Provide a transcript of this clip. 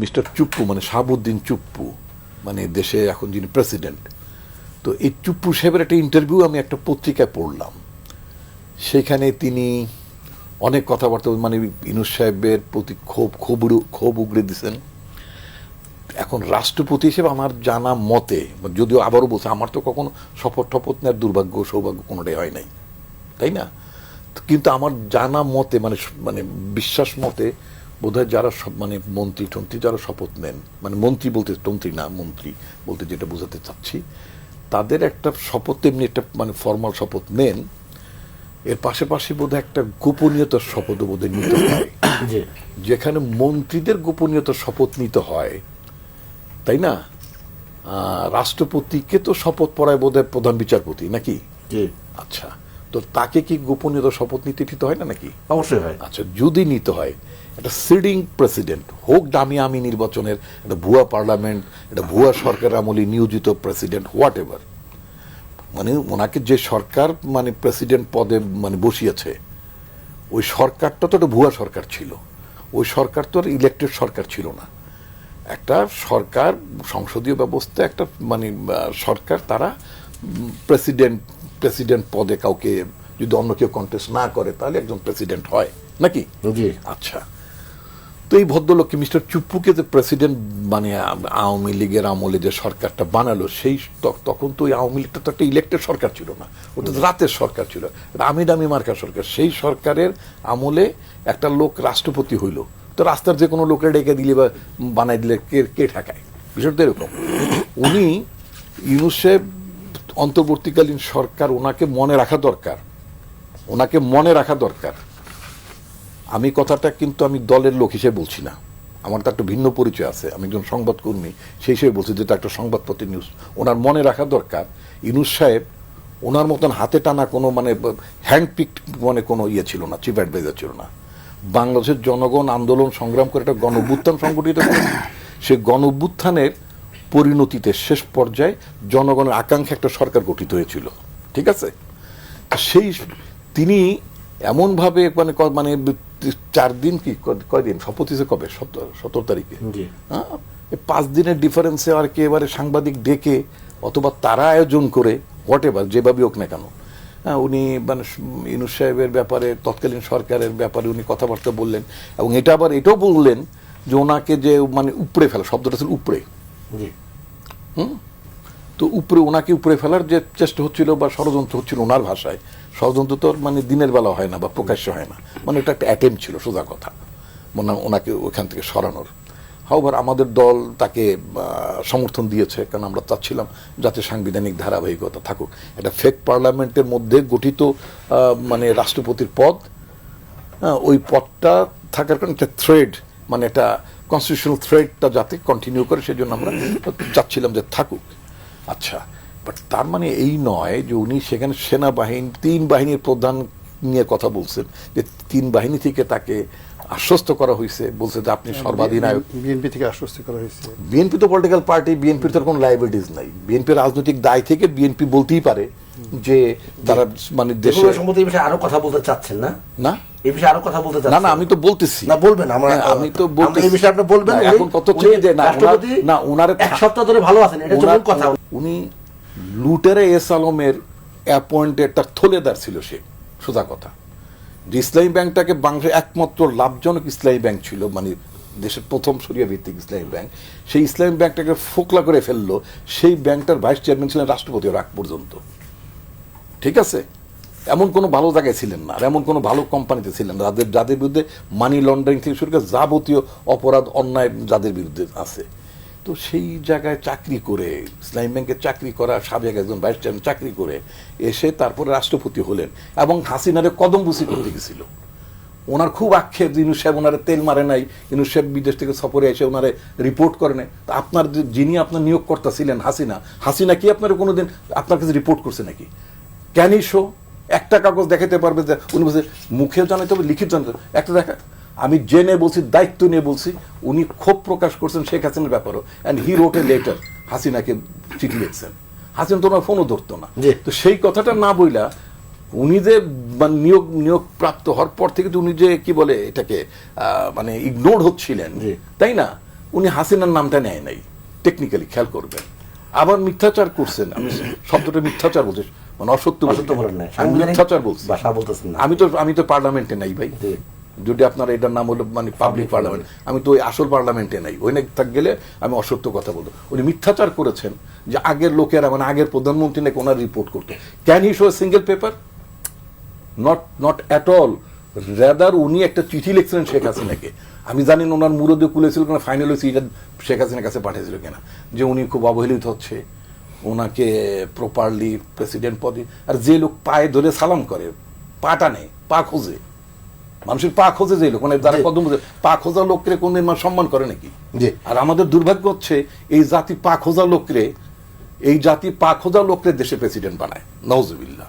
Mister Chuppu মানে শাহাবুদ্দিন চুপ্পু মানে দেশে এখন যিনি প্রেসিডেন্ট, তো এই চুপ্পু সাহেবের একটা ইন্টারভিউ আমি একটা পত্রিকায় পড়লাম। সেখানে তিনি অনেক কথাবার্তা মানে ইউনূস সাহেবের প্রতি ক্ষোভ উগড়ে দিয়েছেন। এখন রাষ্ট্রপতি হিসেবে আমার জানা মতে, যদিও আবারও বলছে আমার তো কখনো শপথ টপথ নেওয়ার দুর্ভাগ্য সৌভাগ্য কোনোটাই হয় নাই, তাই না? কিন্তু আমার জানা মতে মানে মানে বিশ্বাস মতে বোধহয় যারা মানে মন্ত্রী টন্ত্রী যারা শপথ নেন, মানে মন্ত্রী বলতে তন্ত্রী না, মন্ত্রী বলতে যেটা বোঝাতে চাচ্ছি, তাদের একটা শপথ এমনি একটা মানে ফর্মাল শপথ নেন, এর পাশাপাশি বোধহয় একটা গোপনীয়তার শপথ বোধহয় নিতে হয়। যেখানে মন্ত্রীদের গোপনীয়তার শপথ নিতে হয়, তাই না? রাষ্ট্রপতিকে তো শপথ পড়ায় বোধহয় প্রধান বিচারপতি নাকি? আচ্ছা, তো তাকে কি গোপনীয়তার শপথ নিতে হয় না নাকি? অবশ্যই হয়। আচ্ছা, যদি নিতে হয়, একটা সিটিং প্রেসিডেন্ট হোক দামি আমি নির্বাচনের, একটা ভুয়া পার্লামেন্ট, একটা ভুয়া সরকার আমলে নিয়োজিত প্রেসিডেন্ট, হোয়াট এভার, মানে ওনাকে যে সরকার মানে প্রেসিডেন্ট পদে মানে বসিয়েছে, ওই সরকারটা তো একটা ভুয়া সরকার ছিল। ওই সরকার তো আর ইলেক্টেড সরকার ছিল না। একটা সরকার, সংসদীয় ব্যবস্থা, একটা মানে সরকার, তারা প্রেসিডেন্ট পদে কাউকে যদি অন্য কেউ কন্টেস্ট না করে তাহলে একজন প্রেসিডেন্ট হয় নাকি? আচ্ছা, তো এই ভদ্রলোককে মিস্টার চুপ্পুকে যে প্রেসিডেন্ট মানে আওয়ামী লীগের আমলে যে সরকারটা বানালো, সেই তখন তো ওই আওয়ামী লীগটা তো একটা ইলেক্টেড সরকার ছিল না, ওটা তো রাতের সরকার ছিল, আমি দামি মার্কার সরকার। সেই সরকারের আমলে একটা লোক রাষ্ট্রপতি হইল, তো রাস্তার যে কোনো লোকের ডেকে দিলে বা বানাই দিলে কে ঠেকায়? বিষয়টা এরকম। উনি ইউনূস সাহেব অন্তর্বর্তীকালীন সরকার, ওনাকে মনে রাখা দরকার, ওনাকে মনে রাখা দরকার। আমি কথাটা কিন্তু আমি দলের লোক হিসেবে বলছি না, আমার তো একটা ভিন্ন পরিচয় আছে, আমি একজন সংবাদকর্মী সেই হিসেবে বলছি, যেটা একটা সংবাদপত্রের নিউজ। ওনার মনে রাখা দরকার ইউনূস সাহেব ওনার মতন হাতে টানা কোনো মানে হ্যান্ডপিক মানে কোনো ইয়ে ছিল না, চিফ অ্যাডভাইজার ছিল না। বাংলাদেশের জনগণ আন্দোলন সংগ্রাম করে একটা গণ-অভ্যুত্থান সংগঠিত করে, সেই গণ-অভ্যুত্থানের পরিণতিতে শেষ পর্যায়ে জনগণের আকাঙ্ক্ষা একটা সরকার গঠিত হয়েছিল, ঠিক আছে? সেই তিনি এমনভাবে মানে মানে 4 দিন কি কয়দিন শপথ হিসেবে কবে 17 তারিখে, 5 দিনের ডিফারেন্সে আর কি এবারে সাংবাদিক ডেকে অথবা তারা আয়োজন করে হোয়াট এভার যেভাবে হোক না কেন, উনি মানে ইউনূস সাহেবের ব্যাপারে, তৎকালীন সরকারের ব্যাপারে উনি কথাবার্তা বললেন, এবং এটা আবার এটাও বললেন যে ওনাকে যে মানে উপড়ে ফেলা, শব্দটা ছিল উপড়ে, তো উপরে ওনাকে উপরে ফেলার যে চেষ্টা হচ্ছিল বা ষড়যন্ত্র হচ্ছিল, ওনার ভাষায় ষড়যন্ত্র তো মানে দিনের বেলা হয় না বা প্রকাশ্য হয় না, মানে এটা একটা অ্যাটেম্প ছিল, সোজা কথা, মানে ওনাকে ওখান থেকে সরানোর। হাওয়ার আমাদের দল তাকে সমর্থন দিয়েছে, কারণ আমরা চাচ্ছিলাম যাতে সাংবিধানিক ধারাবাহিকতা থাকুক। একটা ফেক পার্লামেন্টের মধ্যে গঠিত মানে রাষ্ট্রপতির পদ, ওই পদটা থাকার কারণে একটা থ্রেড, মানে একটা কনস্টিটিউশনাল থ্রেডটা যাতে কন্টিনিউ করে, সেই জন্য আমরা চাচ্ছিলাম যে থাকুক। আচ্ছা, বাট তার মানে এই নয় যে উনি সেখানে সেনাবাহিনী 3 বাহিনীর প্রধান নিয়ে কথা বলছেন, যে 3 বাহিনী থেকে তাকে আশ্বস্ত করা হয়েছে, বলছে যে আপনি সর্বাধিনায়ক। বিএনপি থেকে আশ্বস্ত করা হয়েছে। বিএনপি তো পলিটিক্যাল পার্টি, বিএনপির তো কোনো লাইবিলিটিস নাই। বিএনপি রাজনৈতিক দায় থেকে বিএনপি বলতেই পারে যে তারা মানে দেশে সম্মতি এই বিষয়ে আরো কথা বলতে চাচ্ছেন না? না, এই বিষয়ে আরো কথা বলতে চাচ্ছেন? না, আমি তো বলতেছি। না, বলবেন, আমি তো বলতেছি এই বিষয়ে আপনি বলবেন। এখন কত হচ্ছে যে না ওনার 1 সপ্তাহ ধরে ভালো আছেন, এটা হচ্ছে মূল কথা। উনি লুটেরা এস আলমের অ্যাপয়েন্টেড তার থলেদার ছিল সে, সোজা কথা। যে ইসলামী ব্যাংকটাকে বাংলাদেশের একমাত্র লাভজনক ইসলামী ব্যাংক ছিল, মানে দেশের প্রথম শরিয়া ভিত্তিক ইসলামী ব্যাংক, সেই ইসলামী ব্যাংকটাকে ফোকলা করে ফেললো। সেই ব্যাংকটার ভাইস চেয়ারম্যান ছিলেন রাষ্ট্রপতি আগ পর্যন্ত, ঠিক আছে? এমন কোনো ভালো জায়গায় ছিলেন না, আর এমন কোনো ভালো কোম্পানিতে ছিলেন না যাদের বিরুদ্ধে মানি লন্ডারিং থেকে শুরু করে যাবতীয় অপরাধ অন্যায় যাদের বিরুদ্ধে আছে। তো সেই জায়গায় চাকরি করে, ইসলামী ব্যাংকে চাকরি করা সাবেক একজন ভাইস চেয়ারম্যান চাকরি করে এসে তারপরে রাষ্ট্রপতি হলেন, এবং হাসিনারে কদমবুসি করতে গেছিল। ওনার খুব আক্ষেপ, ইউনূস সাহেব ওনারে তেল মারে নাই, ইউনূস সাহেব বিদেশ থেকে সফরে এসে ওনারে রিপোর্ট করে নাই। তা আপনার যিনি আপনার নিয়োগকর্তা ছিলেন হাসিনা কি আপনার কোনোদিন আপনার কাছে রিপোর্ট করছে নাকি? ক্যানি শো একটা কাগজ দেখাতে পারবে যে উনি বলছে মুখেও জানাইতে হবে, লিখিত জানাতে হবে, একটা দেখা। আমি জেনে বলছি, দায়িত্ব নিয়ে বলছি, উনি ক্ষোভ প্রকাশ করছেন শেখ হাসিনার ব্যাপারও, অ্যান্ড হি রোট এ লেটার, হাসিনাকে চিঠি লিখছেন। হাসিনা তো ওনার ফোনও ধরতো না। তো সেই কথাটা না বইলা উনি যে নিয়োগ প্রাপ্ত হওয়ার পর থেকে উনি যে কি বলে এটাকে মানে ইগনোর হচ্ছিলেন, তাই না? উনি হাসিনার নামটা নেয় নাই, টেকনিক্যালি খেয়াল করবেন। আবার মিথ্যাচার করছেন, আমি শব্দটা মিথ্যাচার বলছি, মানে অসত্য বলেন নাই, আমি মিথ্যাচার বলছি। ভাষা বলতেছেন না। আমি তো পার্লামেন্টে নাই ভাই, যদি আপনার এটার নাম হলো মানে পাবলিক পার্লামেন্ট, আমি তো ওই আসল পার্লামেন্টে নাই, ওই থাক গেলে আমি অসত্য কথা বলবো। উনি মিথ্যাচার করেছেন যে আগের লোকেরা মানে আগের প্রধানমন্ত্রী নাকি ওনার রিপোর্ট করতো। Can he show single paper? Not at all. Rather উনি একটা চিঠি লিখছিলেন শেখ হাসিনাকে, আমি জানি না ওনার মুরদে কুলেছিল কিনা, ফাইনাল হয়েছে এটা শেখ হাসিনার কাছে পাঠিয়েছিল কিনা, যে উনি খুব অবহেলিত হচ্ছে, ওনাকে প্রপারলি প্রেসিডেন্ট পদে। আর যে লোক পায়ে ধরে সালাম করে, পাটা নেই, পা খোঁজে, মানুষের পা খোঁজে যে লোক, মানে যারা কদম বোঝে, পা খোঁজা লোকরে কোনদিন মানুষ সম্মান করে নাকি? আর আমাদের দুর্ভাগ্য হচ্ছে এই জাতি পা খোঁজা লোকরে দেশে প্রেসিডেন্ট বানায়, নাউজুবিল্লাহ।